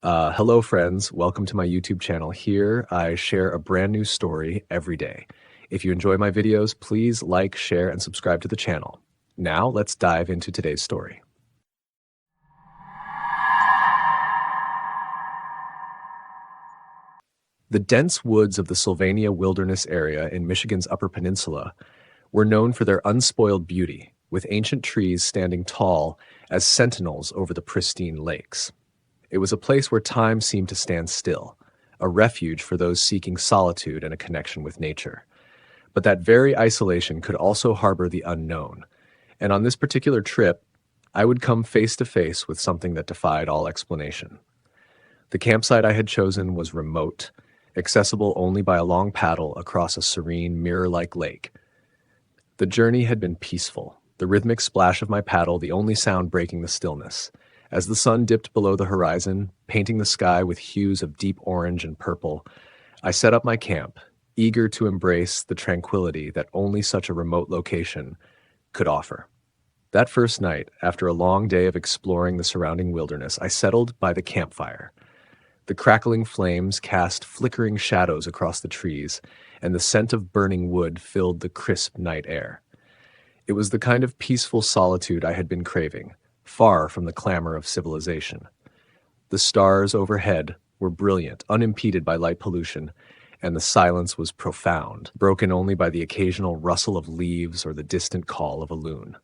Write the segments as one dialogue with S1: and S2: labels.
S1: Hello, friends. Welcome to my YouTube channel. Here, I share a brand new story every day. If you enjoy my videos, please like, share, and subscribe to the channel. Now, let's dive into today's story. The dense woods of the Sylvania Wilderness area in Michigan's Upper Peninsula were known for their unspoiled beauty, with ancient trees standing tall as sentinels over the pristine lakes. It was a place where time seemed to stand still, a refuge for those seeking solitude and a connection with nature. But that very isolation could also harbor the unknown. And on this particular trip, I would come face to face with something that defied all explanation. The campsite I had chosen was remote, accessible only by a long paddle across a serene, mirror-like lake. The journey had been peaceful, the rhythmic splash of my paddle the only sound breaking the stillness. As the sun dipped below the horizon, painting the sky with hues of deep orange and purple, I set up my camp, eager to embrace the tranquility that only such a remote location could offer. That first night, after a long day of exploring the surrounding wilderness, I settled by the campfire. The crackling flames cast flickering shadows across the trees, and the scent of burning wood filled the crisp night air. It was the kind of peaceful solitude I had been craving, far from the clamor of civilization. The stars overhead were brilliant, unimpeded by light pollution, and the silence was profound, broken only by the occasional rustle of leaves or the distant call of a loon.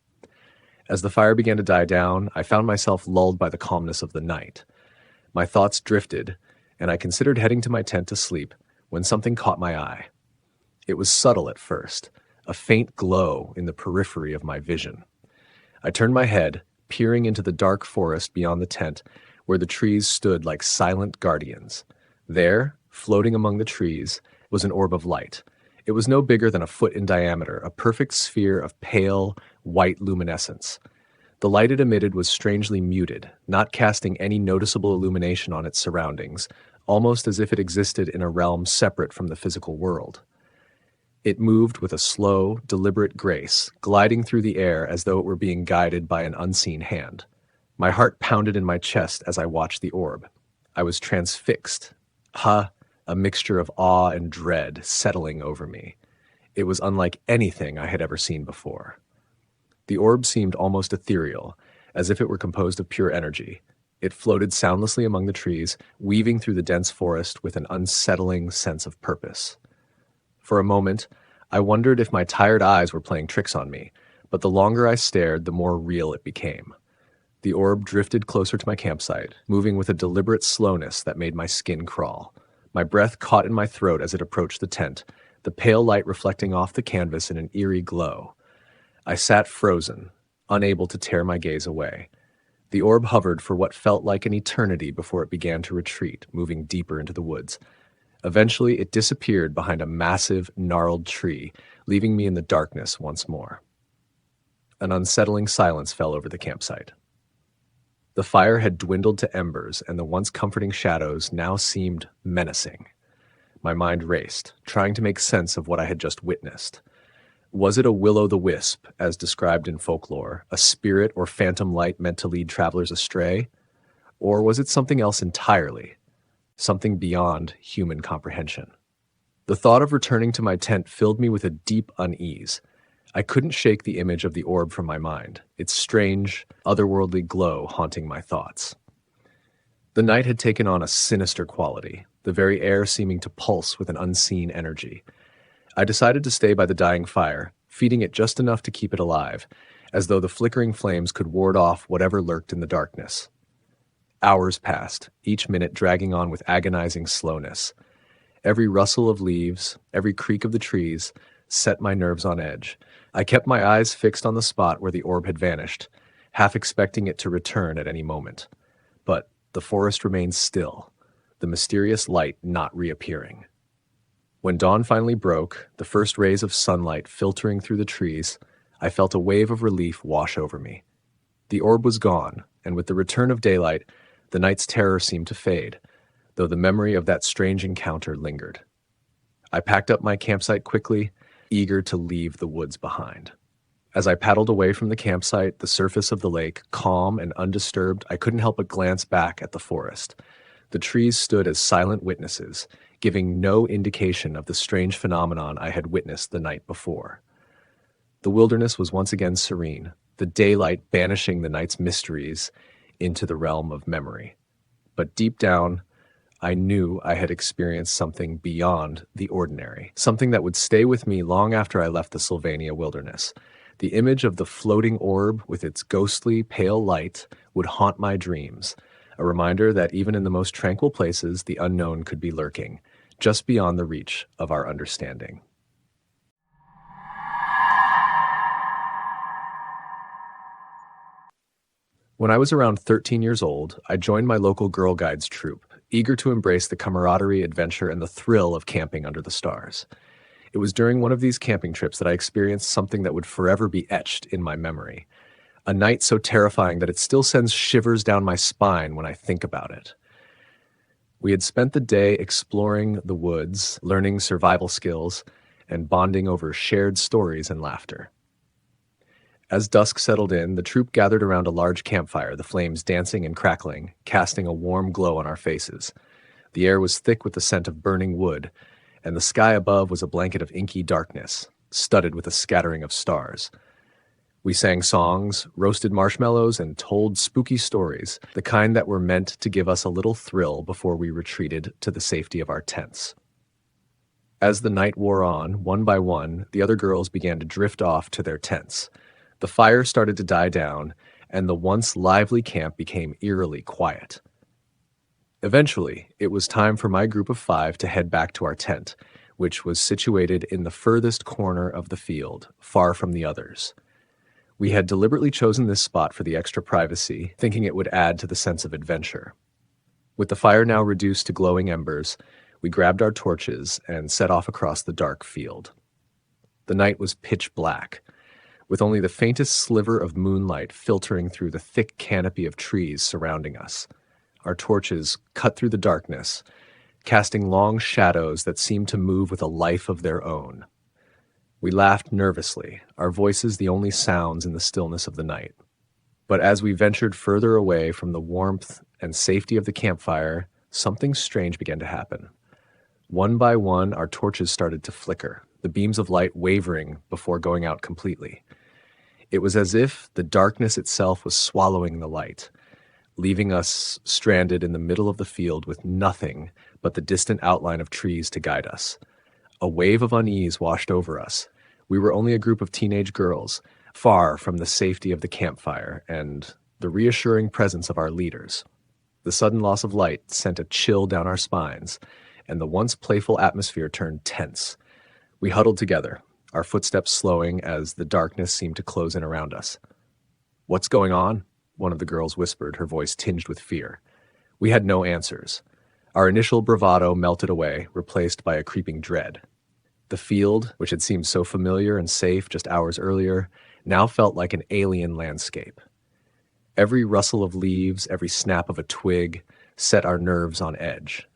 S1: As the fire began to die down, I found myself lulled by the calmness of the night. My thoughts drifted, and I considered heading to my tent to sleep when something caught my eye. It was subtle at first, a faint glow in the periphery of my vision. I turned my head, peering into the dark forest beyond the tent, where the trees stood like silent guardians. There, floating among the trees, was an orb of light. It was no bigger than a foot in diameter, a perfect sphere of pale, white luminescence. The light it emitted was strangely muted, not casting any noticeable illumination on its surroundings, almost as if it existed in a realm separate from the physical world. It moved with a slow, deliberate grace, gliding through the air as though it were being guided by an unseen hand. My heart pounded in my chest as I watched the orb. I was transfixed. A mixture of awe and dread settling over me. It was unlike anything I had ever seen before. The orb seemed almost ethereal, as if it were composed of pure energy. It floated soundlessly among the trees, weaving through the dense forest with an unsettling sense of purpose. For a moment, I wondered if my tired eyes were playing tricks on me, but the longer I stared, the more real it became. The orb drifted closer to my campsite, moving with a deliberate slowness that made my skin crawl. My breath caught in my throat as it approached the tent, the pale light reflecting off the canvas in an eerie glow. I sat frozen, unable to tear my gaze away. The orb hovered for what felt like an eternity before it began to retreat, moving deeper into the woods. Eventually, it disappeared behind a massive, gnarled tree, leaving me in the darkness once more. An unsettling silence fell over the campsite. The fire had dwindled to embers, and the once comforting shadows now seemed menacing. My mind raced, trying to make sense of what I had just witnessed. Was it a will-o'-the-wisp, as described in folklore, a spirit or phantom light meant to lead travelers astray? Or was it something else entirely? Something beyond human comprehension? The thought of returning to my tent filled me with a deep unease. I couldn't shake the image of the orb from my mind, its strange, otherworldly glow haunting my thoughts. The night had taken on a sinister quality, the very air seeming to pulse with an unseen energy. I decided to stay by the dying fire, feeding it just enough to keep it alive, as though the flickering flames could ward off whatever lurked in the darkness. Hours passed, each minute dragging on with agonizing slowness. Every rustle of leaves, every creak of the trees, set my nerves on edge. I kept my eyes fixed on the spot where the orb had vanished, half expecting it to return at any moment. But the forest remained still, the mysterious light not reappearing. When dawn finally broke, the first rays of sunlight filtering through the trees, I felt a wave of relief wash over me. The orb was gone, and with the return of daylight, the night's terror seemed to fade, though the memory of that strange encounter lingered. I packed up my campsite quickly, eager to leave the woods behind. As I paddled away from the campsite, the surface of the lake, calm and undisturbed, I couldn't help but glance back at the forest. The trees stood as silent witnesses, giving no indication of the strange phenomenon I had witnessed the night before. The wilderness was once again serene, the daylight banishing the night's mysteries into the realm of memory. But deep down, I knew I had experienced something beyond the ordinary, something that would stay with me long after I left the Sylvania wilderness. The image of the floating orb with its ghostly, pale light would haunt my dreams, a reminder that even in the most tranquil places, the unknown could be lurking, just beyond the reach of our understanding. When I was around 13 years old, I joined my local Girl Guides troop, eager to embrace the camaraderie, adventure, and the thrill of camping under the stars. It was during one of these camping trips that I experienced something that would forever be etched in my memory. A night so terrifying that it still sends shivers down my spine when I think about it. We had spent the day exploring the woods, learning survival skills, and bonding over shared stories and laughter. As dusk settled in, the troop gathered around a large campfire, the flames dancing and crackling, casting a warm glow on our faces. The air was thick with the scent of burning wood, and the sky above was a blanket of inky darkness, studded with a scattering of stars. We sang songs, roasted marshmallows, and told spooky stories, the kind that were meant to give us a little thrill before we retreated to the safety of our tents. As the night wore on, one by one, the other girls began to drift off to their tents. The fire started to die down, and the once lively camp became eerily quiet. Eventually, it was time for my group of 5 to head back to our tent, which was situated in the furthest corner of the field, far from the others. We had deliberately chosen this spot for the extra privacy, thinking it would add to the sense of adventure. With the fire now reduced to glowing embers, we grabbed our torches and set off across the dark field. The night was pitch black, with only the faintest sliver of moonlight filtering through the thick canopy of trees surrounding us. Our torches cut through the darkness, casting long shadows that seemed to move with a life of their own. We laughed nervously, our voices the only sounds in the stillness of the night. But as we ventured further away from the warmth and safety of the campfire, something strange began to happen. One by one, our torches started to flicker, the beams of light wavering before going out completely. It was as if the darkness itself was swallowing the light, leaving us stranded in the middle of the field with nothing but the distant outline of trees to guide us. A wave of unease washed over us. We were only a group of teenage girls, far from the safety of the campfire and the reassuring presence of our leaders. The sudden loss of light sent a chill down our spines, and the once playful atmosphere turned tense. We huddled together, our footsteps slowing as the darkness seemed to close in around us. "What's going on?" one of the girls whispered, her voice tinged with fear. We had no answers. Our initial bravado melted away, replaced by a creeping dread. The field, which had seemed so familiar and safe just hours earlier, now felt like an alien landscape. Every rustle of leaves, every snap of a twig, set our nerves on edge.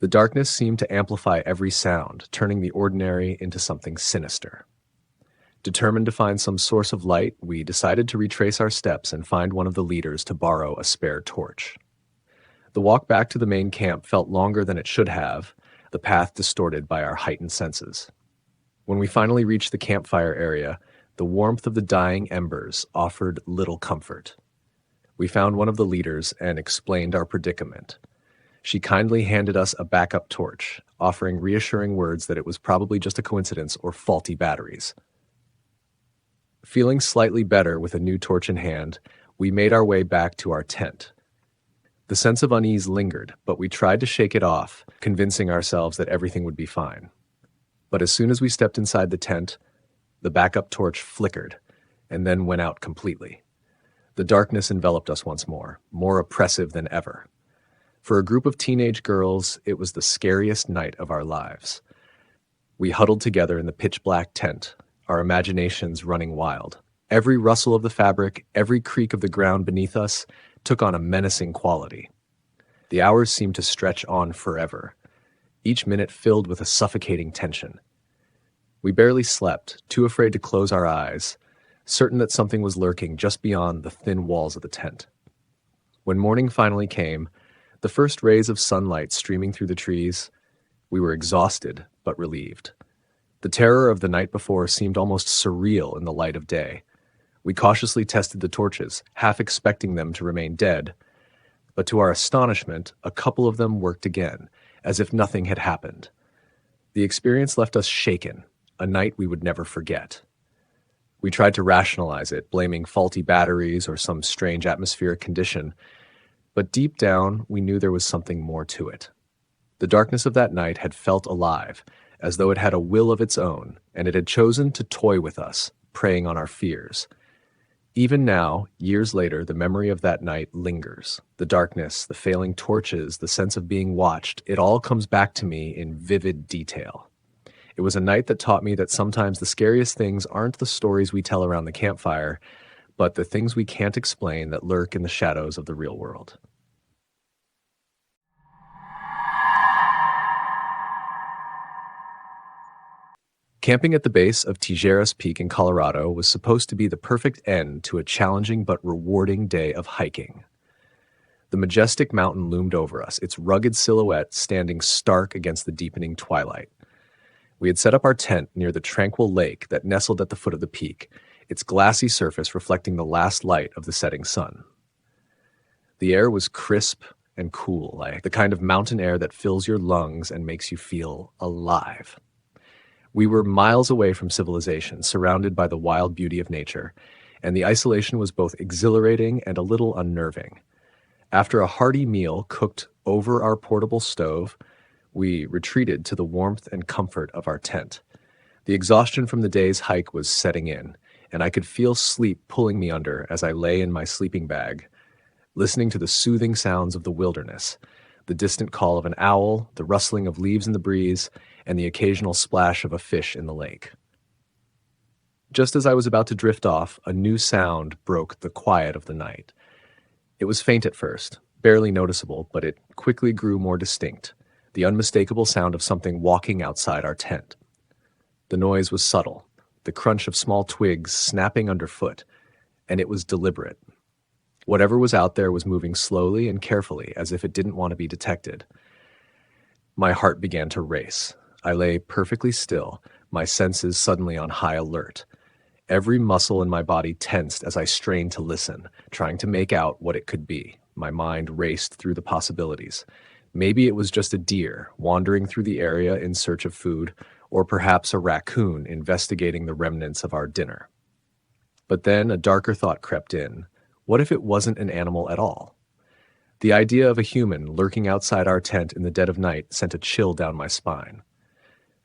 S1: The darkness seemed to amplify every sound, turning the ordinary into something sinister. Determined to find some source of light, we decided to retrace our steps and find one of the leaders to borrow a spare torch. The walk back to the main camp felt longer than it should have, the path distorted by our heightened senses. When we finally reached the campfire area, the warmth of the dying embers offered little comfort. We found one of the leaders and explained our predicament. She kindly handed us a backup torch, offering reassuring words that it was probably just a coincidence or faulty batteries. Feeling slightly better with a new torch in hand, we made our way back to our tent. The sense of unease lingered, but we tried to shake it off, convincing ourselves that everything would be fine. But as soon as we stepped inside the tent, the backup torch flickered and then went out completely. The darkness enveloped us once more oppressive than ever. For a group of teenage girls, it was the scariest night of our lives. We huddled together in the pitch-black tent, our imaginations running wild. Every rustle of the fabric, every creak of the ground beneath us took on a menacing quality. The hours seemed to stretch on forever, each minute filled with a suffocating tension. We barely slept, too afraid to close our eyes, certain that something was lurking just beyond the thin walls of the tent. When morning finally came, The first rays of sunlight streaming through the trees, we were exhausted but relieved. The terror of the night before seemed almost surreal in the light of day. We cautiously tested the torches, half expecting them to remain dead, but to our astonishment, a couple of them worked again, as if nothing had happened. The experience left us shaken, a night we would never forget. We tried to rationalize it, blaming faulty batteries or some strange atmospheric condition, but deep down, we knew there was something more to it. The darkness of that night had felt alive, as though it had a will of its own, and it had chosen to toy with us, preying on our fears. Even now, years later, the memory of that night lingers. The darkness, the failing torches, the sense of being watched, it all comes back to me in vivid detail. It was a night that taught me that sometimes the scariest things aren't the stories we tell around the campfire, but the things we can't explain that lurk in the shadows of the real world. Camping at the base of Tijeras Peak in Colorado was supposed to be the perfect end to a challenging but rewarding day of hiking. The majestic mountain loomed over us, its rugged silhouette standing stark against the deepening twilight. We had set up our tent near the tranquil lake that nestled at the foot of the peak, its glassy surface reflecting the last light of the setting sun. The air was crisp and cool, like the kind of mountain air that fills your lungs and makes you feel alive. We were miles away from civilization, surrounded by the wild beauty of nature, and the isolation was both exhilarating and a little unnerving. After a hearty meal cooked over our portable stove, we retreated to the warmth and comfort of our tent. The exhaustion from the day's hike was setting in, and I could feel sleep pulling me under as I lay in my sleeping bag, listening to the soothing sounds of the wilderness, the distant call of an owl, the rustling of leaves in the breeze, and the occasional splash of a fish in the lake. Just as I was about to drift off, a new sound broke the quiet of the night. It was faint at first, barely noticeable, but it quickly grew more distinct, the unmistakable sound of something walking outside our tent. The noise was subtle, the crunch of small twigs snapping underfoot, and it was deliberate. Whatever was out there was moving slowly and carefully, as if it didn't want to be detected. My heart began to race. I lay perfectly still, my senses suddenly on high alert. Every muscle in my body tensed as I strained to listen, trying to make out what it could be. My mind raced through the possibilities. Maybe it was just a deer wandering through the area in search of food, or perhaps a raccoon investigating the remnants of our dinner. But then a darker thought crept in. What if it wasn't an animal at all? The idea of a human lurking outside our tent in the dead of night sent a chill down my spine.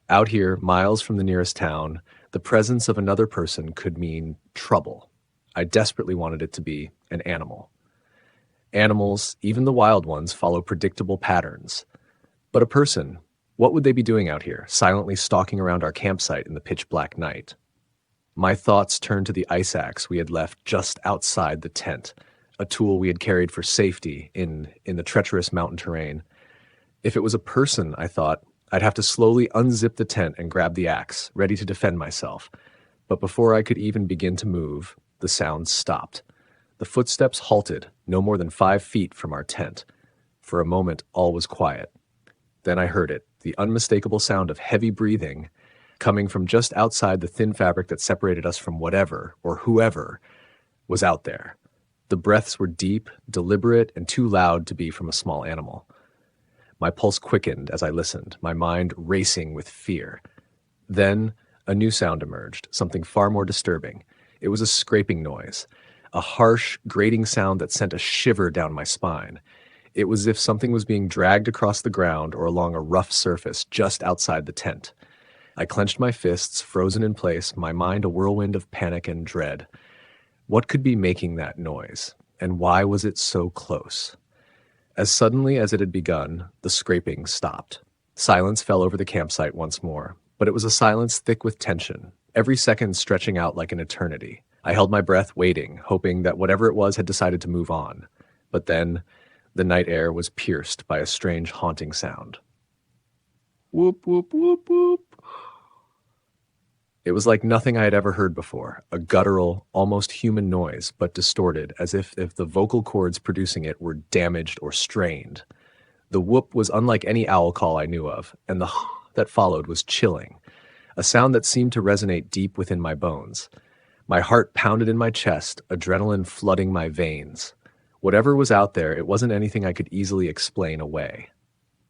S1: Out here, miles from the nearest town, the presence of another person could mean trouble. I desperately wanted it to be an animal. Animals, even the wild ones, follow predictable patterns. But a person, what would they be doing out here, silently stalking around our campsite in the pitch-black night? My thoughts turned to the ice axe we had left just outside the tent, a tool we had carried for safety in the treacherous mountain terrain. If it was a person, I thought, I'd have to slowly unzip the tent and grab the axe, ready to defend myself. But before I could even begin to move, the sound stopped. The footsteps halted, no more than 5 feet from our tent. For a moment, all was quiet. Then I heard it, the unmistakable sound of heavy breathing, coming from just outside the thin fabric that separated us from whatever, or whoever, was out there. The breaths were deep, deliberate, and too loud to be from a small animal. My pulse quickened as I listened, my mind racing with fear. Then a new sound emerged, something far more disturbing. It was a scraping noise, a harsh, grating sound that sent a shiver down my spine. It was as if something was being dragged across the ground or along a rough surface just outside the tent. I clenched my fists, frozen in place, my mind a whirlwind of panic and dread. What could be making that noise, and why was it so close? As suddenly as it had begun, the scraping stopped. Silence fell over the campsite once more, but it was a silence thick with tension, every second stretching out like an eternity. I held my breath, waiting, hoping that whatever it was had decided to move on. But then, the night air was pierced by a strange haunting sound. Whoop, whoop, whoop, whoop. It was like nothing I had ever heard before, a guttural, almost human noise, but distorted, as if the vocal cords producing it were damaged or strained. The whoop was unlike any owl call I knew of, and the that followed was chilling, a sound that seemed to resonate deep within my bones. My heart pounded in my chest, adrenaline flooding my veins. Whatever was out there, it wasn't anything I could easily explain away.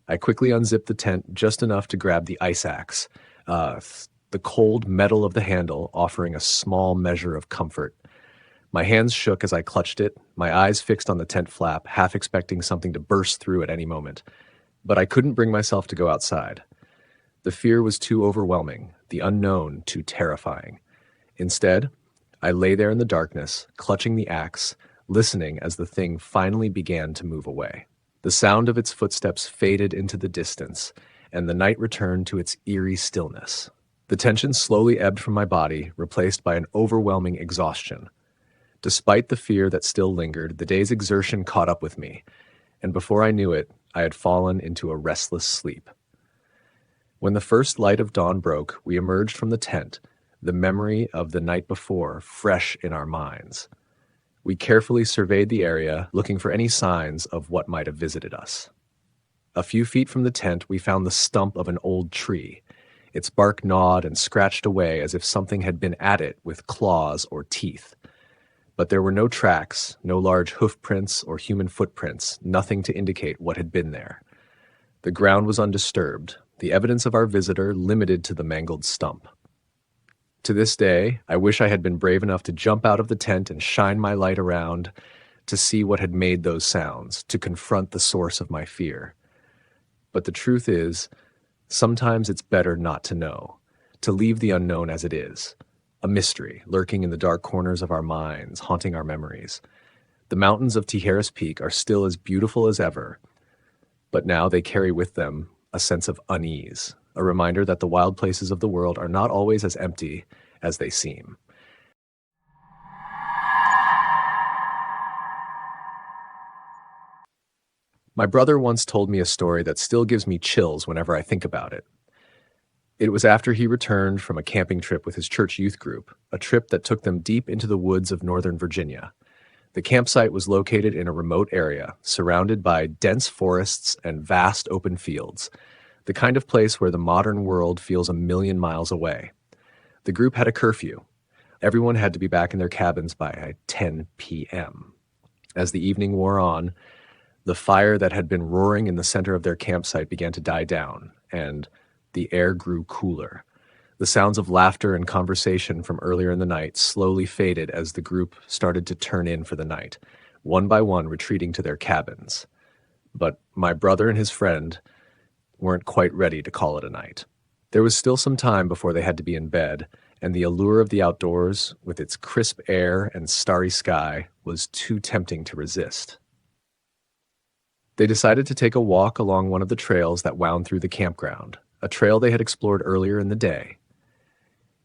S1: I quickly unzipped the tent just enough to grab the ice axe, the cold metal of the handle offering a small measure of comfort. My hands shook as I clutched it, my eyes fixed on the tent flap, half expecting something to burst through at any moment. But I couldn't bring myself to go outside. The fear was too overwhelming, the unknown too terrifying. Instead, I lay there in the darkness, clutching the axe, listening as the thing finally began to move away. The sound of its footsteps faded into the distance, and the night returned to its eerie stillness. The tension slowly ebbed from my body, replaced by an overwhelming exhaustion. Despite the fear that still lingered, the day's exertion caught up with me, and before I knew it, I had fallen into a restless sleep. When the first light of dawn broke, we emerged from the tent, the memory of the night before fresh in our minds. We carefully surveyed the area, looking for any signs of what might have visited us. A few feet from the tent, we found the stump of an old tree. Its bark gnawed and scratched away as if something had been at it with claws or teeth. But there were no tracks, no large hoof prints or human footprints, nothing to indicate what had been there. The ground was undisturbed, the evidence of our visitor limited to the mangled stump. To this day, I wish I had been brave enough to jump out of the tent and shine my light around to see what had made those sounds, to confront the source of my fear. But the truth is, sometimes it's better not to know, to leave the unknown as it is, a mystery lurking in the dark corners of our minds, haunting our memories. The mountains of Tijeras Peak are still as beautiful as ever, but now they carry with them a sense of unease, a reminder that the wild places of the world are not always as empty as they seem. My brother once told me a story that still gives me chills whenever I think about it. It was after he returned from a camping trip with his church youth group, a trip that took them deep into the woods of Northern Virginia. The campsite was located in a remote area, surrounded by dense forests and vast open fields, the kind of place where the modern world feels a million miles away. The group had a curfew. Everyone had to be back in their cabins by 10 p.m. As the evening wore on, the fire that had been roaring in the center of their campsite began to die down, and the air grew cooler. The sounds of laughter and conversation from earlier in the night slowly faded as the group started to turn in for the night, one by one retreating to their cabins. But my brother and his friend weren't quite ready to call it a night. There was still some time before they had to be in bed, and the allure of the outdoors, with its crisp air and starry sky, was too tempting to resist. They decided to take a walk along one of the trails that wound through the campground, a trail they had explored earlier in the day.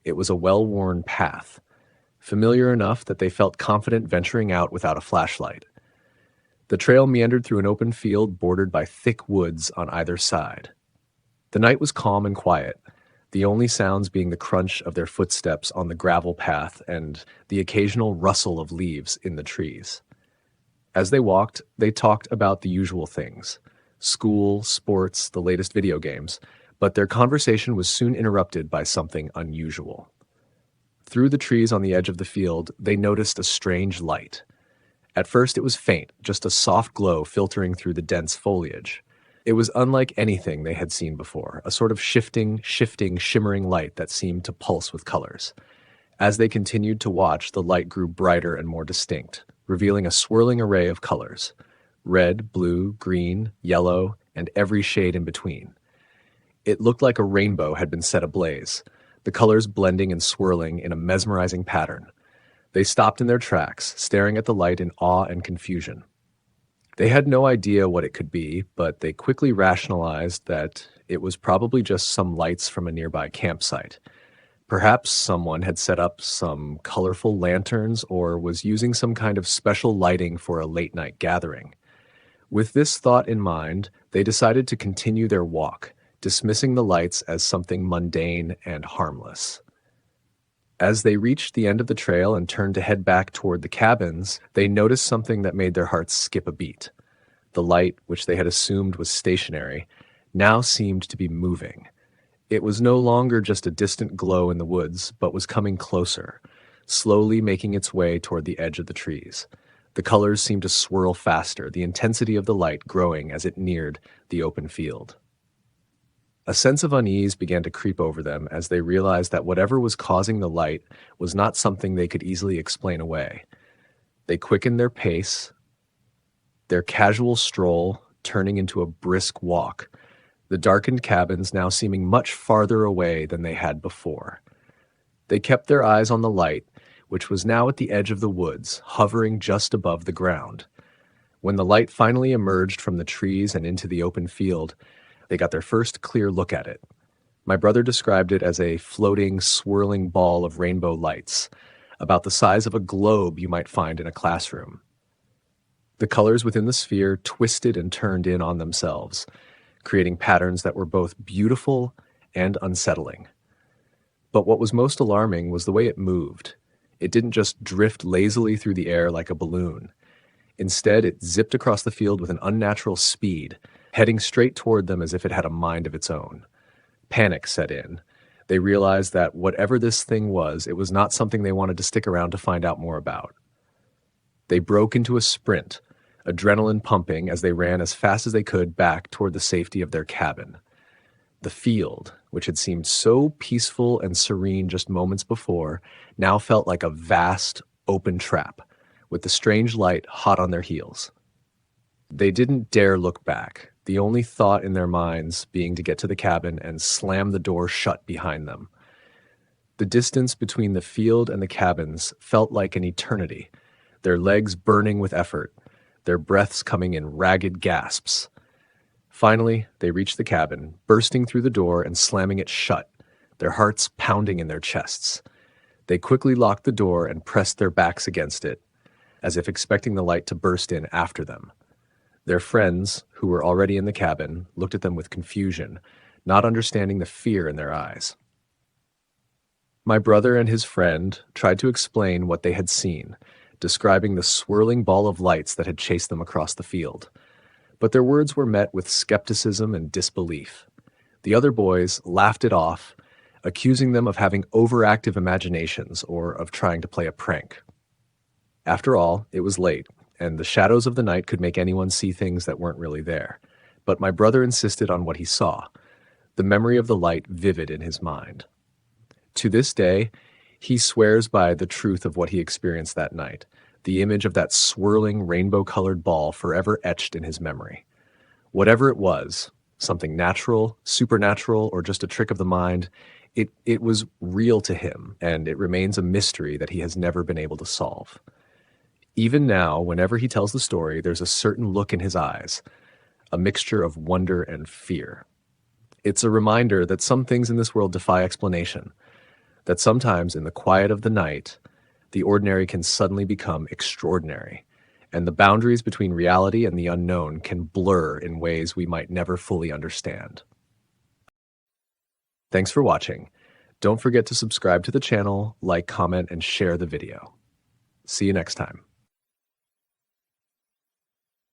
S1: It was a well-worn path, familiar enough that they felt confident venturing out without a flashlight. The trail meandered through an open field bordered by thick woods on either side. The night was calm and quiet, the only sounds being the crunch of their footsteps on the gravel path and the occasional rustle of leaves in the trees. As they walked, they talked about the usual things: school, sports, the latest video games, but their conversation was soon interrupted by something unusual. Through the trees on the edge of the field, they noticed a strange light. At first it was faint, just a soft glow filtering through the dense foliage. It was unlike anything they had seen before, a sort of shifting, shimmering light that seemed to pulse with colors. As they continued to watch, the light grew brighter and more distinct, revealing a swirling array of colors: red, blue, green, yellow, and every shade in between. It looked like a rainbow had been set ablaze, the colors blending and swirling in a mesmerizing pattern. They stopped in their tracks, staring at the light in awe and confusion. They had no idea what it could be, but they quickly rationalized that it was probably just some lights from a nearby campsite. Perhaps someone had set up some colorful lanterns or was using some kind of special lighting for a late-night gathering. With this thought in mind, they decided to continue their walk, dismissing the lights as something mundane and harmless. As they reached the end of the trail and turned to head back toward the cabins, they noticed something that made their hearts skip a beat. The light, which they had assumed was stationary, now seemed to be moving. It was no longer just a distant glow in the woods, but was coming closer, slowly making its way toward the edge of the trees. The colors seemed to swirl faster, the intensity of the light growing as it neared the open field. A sense of unease began to creep over them as they realized that whatever was causing the light was not something they could easily explain away. They quickened their pace, their casual stroll turning into a brisk walk, the darkened cabins now seeming much farther away than they had before. They kept their eyes on the light, which was now at the edge of the woods, hovering just above the ground. When the light finally emerged from the trees and into the open field, they got their first clear look at it. My brother described it as a floating, swirling ball of rainbow lights, about the size of a globe you might find in a classroom. The colors within the sphere twisted and turned in on themselves, creating patterns that were both beautiful and unsettling. But what was most alarming was the way it moved. It didn't just drift lazily through the air like a balloon. Instead, it zipped across the field with an unnatural speed, heading straight toward them as if it had a mind of its own. Panic set in. They realized that whatever this thing was, it was not something they wanted to stick around to find out more about. They broke into a sprint, adrenaline pumping as they ran as fast as they could back toward the safety of their cabin. The field, which had seemed so peaceful and serene just moments before, now felt like a vast, open trap, with the strange light hot on their heels. They didn't dare look back, the only thought in their minds being to get to the cabin and slam the door shut behind them. The distance between the field and the cabins felt like an eternity, their legs burning with effort, their breaths coming in ragged gasps. Finally, they reached the cabin, bursting through the door and slamming it shut, their hearts pounding in their chests. They quickly locked the door and pressed their backs against it, as if expecting the light to burst in after them. Their friends, who were already in the cabin, looked at them with confusion, not understanding the fear in their eyes. My brother and his friend tried to explain what they had seen, describing the swirling ball of lights that had chased them across the field. But their words were met with skepticism and disbelief. The other boys laughed it off, accusing them of having overactive imaginations or of trying to play a prank. After all, it was late, and the shadows of the night could make anyone see things that weren't really there. But my brother insisted on what he saw, the memory of the light vivid in his mind. To this day, he swears by the truth of what he experienced that night, the image of that swirling rainbow-colored ball forever etched in his memory. Whatever it was, something natural, supernatural, or just a trick of the mind, it was real to him, and it remains a mystery that he has never been able to solve. Even now, whenever he tells the story, there's a certain look in his eyes, a mixture of wonder and fear. It's a reminder that some things in this world defy explanation, that sometimes in the quiet of the night, the ordinary can suddenly become extraordinary, and the boundaries between reality and the unknown can blur in ways we might never fully understand. Thanks for watching. Don't forget to subscribe to the channel, like, comment, and share the video. See you next time.